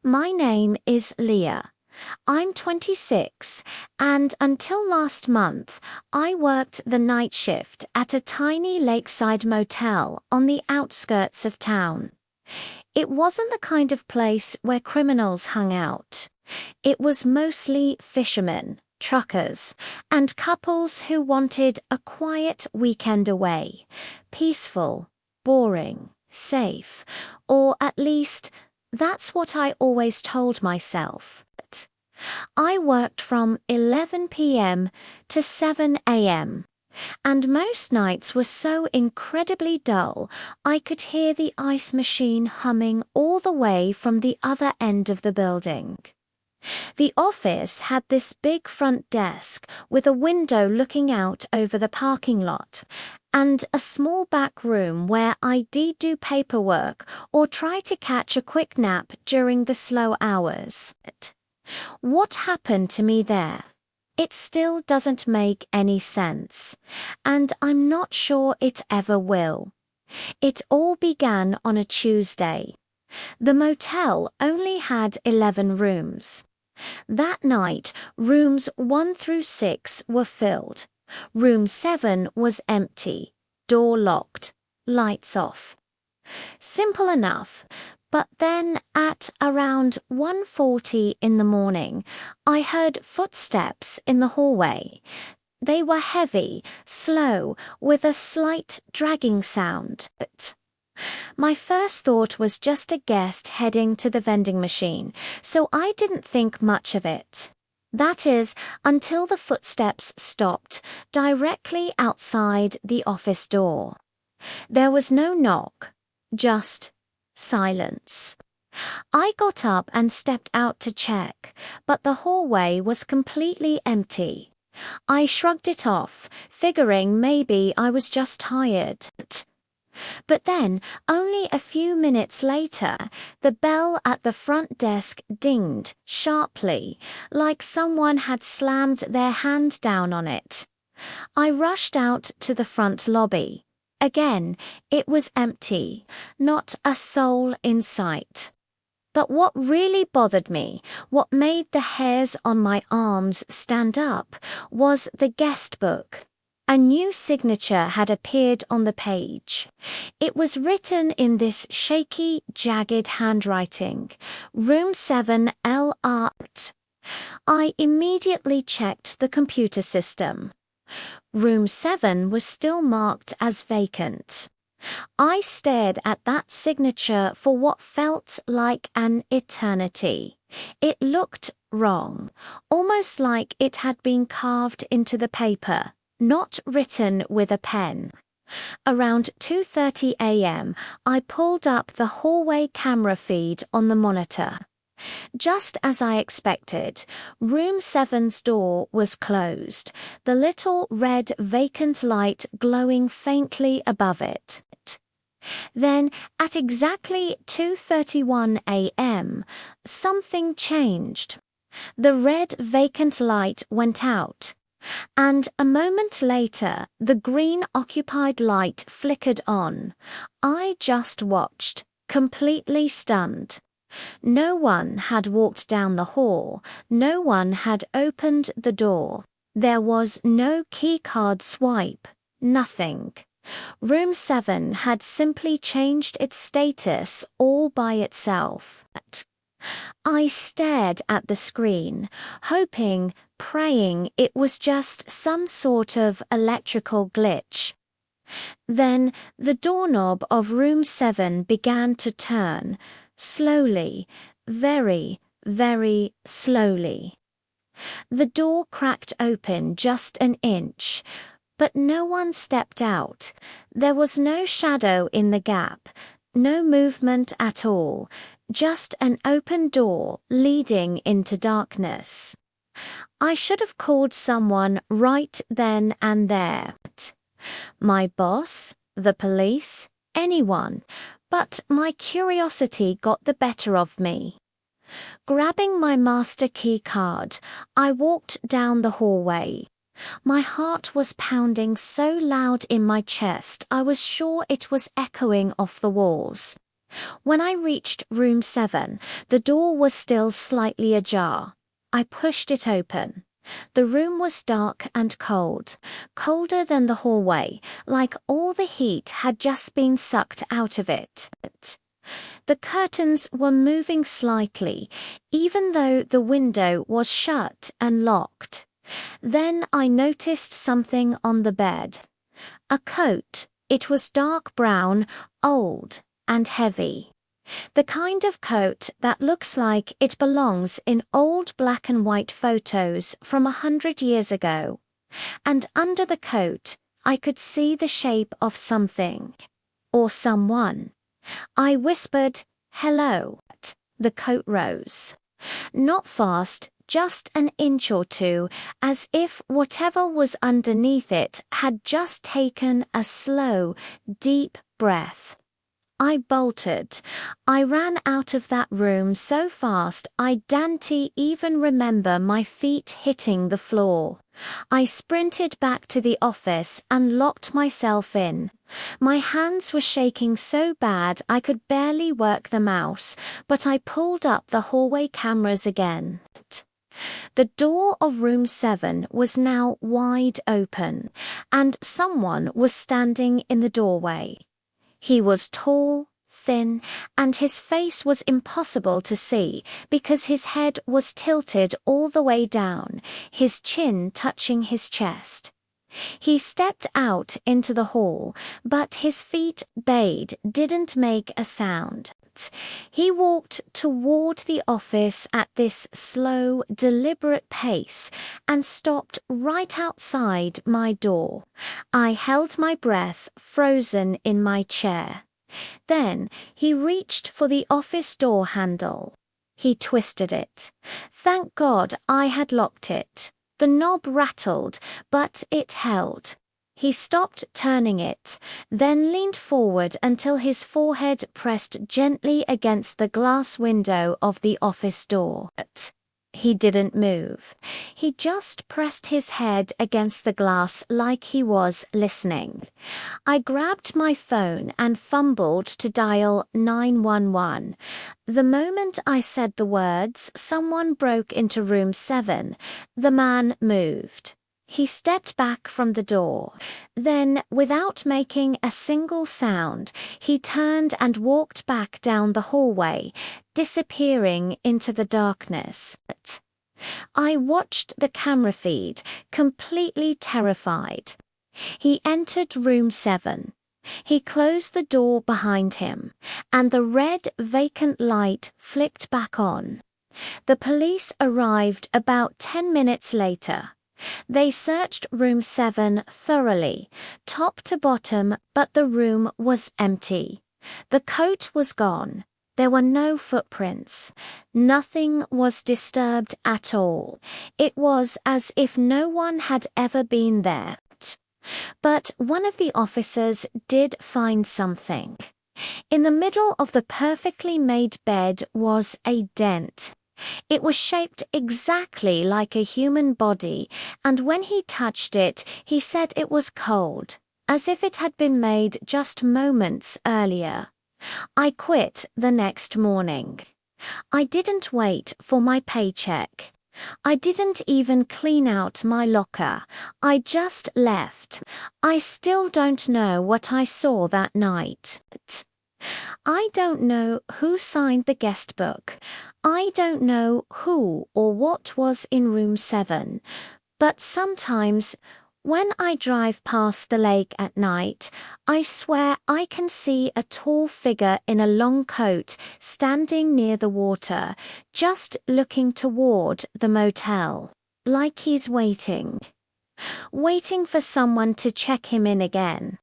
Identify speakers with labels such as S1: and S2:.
S1: My name is Leah. I'm 26, and until last month, I worked the night shift at a tiny lakeside motel on the outskirts of town. It wasn't the kind of place where criminals hung out. It was mostly fishermen, truckers, and couples who wanted a quiet weekend away. Peaceful, boring, safe, or at least that's what I always told myself. I worked from 11 p.m. to 7 a.m. and most nights were so incredibly dull I could hear the ice machine humming all the way from the other end of the building. The office had this big front desk with a window looking out over the parking lot, and a small back room where I did do paperwork or try to catch a quick nap during the slow hours. What happened to me there? It still doesn't make any sense, and I'm not sure it ever will. It all began on a Tuesday. The motel only had 11 rooms. That night, rooms 1 through 6 were filled. Room 7 was empty, door locked, lights off. Simple enough. But then at around 1:40 in the morning, I heard footsteps in the hallway. They were heavy, slow, with a slight dragging sound. My first thought was just a guest heading to the vending machine, so I didn't think much of it. That is, until the footsteps stopped directly outside the office door. There was no knock, just silence. I got up and stepped out to check, but the hallway was completely empty. I shrugged it off, figuring maybe I was just tired. But then, only a few minutes later, the bell at the front desk dinged sharply, like someone had slammed their hand down on it. I rushed out to the front lobby. Again, it was empty, not a soul in sight. But what really bothered me, what made the hairs on my arms stand up, was the guest book. A new signature had appeared on the page. It was written in this shaky, jagged handwriting, Room 7 L.R. I immediately checked the computer system. Room 7 was still marked as vacant. I stared at that signature for what felt like an eternity. It looked wrong, almost like it had been carved into the paper, not written with a pen. Around 2:30 a.m., I pulled up the hallway camera feed on the monitor. Just as I expected, Room 7's door was closed, the little red vacant light glowing faintly above it. Then, at exactly 2:31 a.m., something changed. The red vacant light went out, and a moment later, the green occupied light flickered on. I just watched, completely stunned. No one had walked down the hall, no one had opened the door. There was no keycard swipe, nothing. Room 7 had simply changed its status all by itself. I stared at the screen, hoping, praying it was just some sort of electrical glitch. Then the doorknob of Room 7 began to turn, slowly, very, very slowly. The door cracked open just an inch, but no one stepped out. There was no shadow in the gap, no movement at all, just an open door leading into darkness. I should have called someone right then and there. My boss, the police, anyone, but my curiosity got the better of me. Grabbing my master key card, I walked down the hallway. My heart was pounding so loud in my chest I was sure it was echoing off the walls. When I reached room 7, the door was still slightly ajar. I pushed it open. The room was dark and cold, colder than the hallway, like all the heat had just been sucked out of it. The curtains were moving slightly, even though the window was shut and locked. Then I noticed something on the bed. A coat. It was dark brown, old, and heavy. The kind of coat that looks like it belongs in old black and white photos from 100 years ago. And under the coat, I could see the shape of something. Or someone. I whispered, "Hello." The coat rose. Not fast, just an inch or two, as if whatever was underneath it had just taken a slow, deep breath. I bolted. I ran out of that room so fast I didn't even remember my feet hitting the floor. I sprinted back to the office and locked myself in. My hands were shaking so bad I could barely work the mouse, but I pulled up the hallway cameras again. The door of room 7 was now wide open, and someone was standing in the doorway. He was tall, thin, and his face was impossible to see because his head was tilted all the way down, his chin touching his chest. He stepped out into the hall, but his feet didn't make a sound. He walked toward the office at this slow, deliberate pace and stopped right outside my door. I held my breath, frozen in my chair. Then he reached for the office door handle. He twisted it. Thank God I had locked it. The knob rattled, but it held. He stopped turning it, then leaned forward until his forehead pressed gently against the glass window of the office door. He didn't move. He just pressed his head against the glass like he was listening. I grabbed my phone and fumbled to dial 911. The moment I said the words, "Someone broke into room 7," the man moved. He stepped back from the door. Then, without making a single sound, he turned and walked back down the hallway, disappearing into the darkness. I watched the camera feed, completely terrified. He entered room 7. He closed the door behind him, and the red, vacant light flicked back on. The police arrived about 10 minutes later. They searched room 7 thoroughly, top to bottom, but the room was empty. The coat was gone. There were no footprints. Nothing was disturbed at all. It was as if no one had ever been there. But one of the officers did find something. In the middle of the perfectly made bed was a dent. It was shaped exactly like a human body, and when he touched it, he said it was cold, as if it had been made just moments earlier. I quit the next morning. I didn't wait for my paycheck. I didn't even clean out my locker. I just left. I still don't know what I saw that night. I don't know who signed the guest book. I don't know who or what was in room 7. But sometimes, when I drive past the lake at night, I swear I can see a tall figure in a long coat standing near the water, just looking toward the motel, like he's waiting for someone to check him in again.